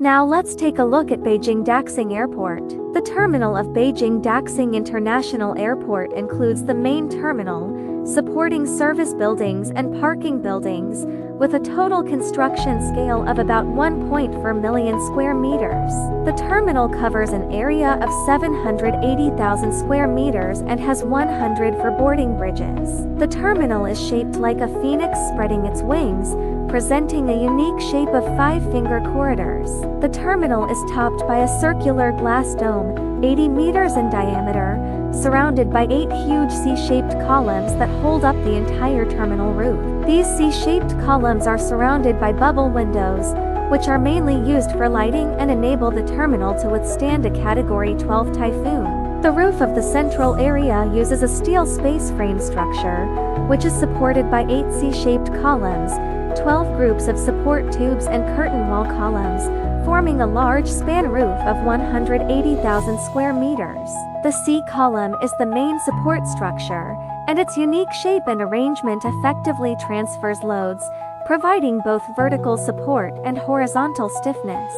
Now let's take a look at Beijing Daxing Airport. The terminal of Beijing Daxing International Airport includes the main terminal, supporting service buildings and parking buildings, with a total construction scale of about 1.4 million square meters. The terminal covers an area of 780,000 square meters and has 100 for boarding bridges. The terminal is shaped like a phoenix spreading its wings, presenting a unique shape of 5-finger corridors. The terminal is topped by a circular glass dome, 80 meters in diameter, surrounded by 8 huge C-shaped columns that hold up the entire terminal roof. These C-shaped columns are surrounded by bubble windows, which are mainly used for lighting and enable the terminal to withstand a Category 12 typhoon. The roof of the central area uses a steel space frame structure, which is supported by 8 C-shaped columns, 12 groups of support tubes and curtain wall columns, forming a large span roof of 180,000 square meters. The C column is the main support structure, and its unique shape and arrangement effectively transfers loads, providing both vertical support and horizontal stiffness.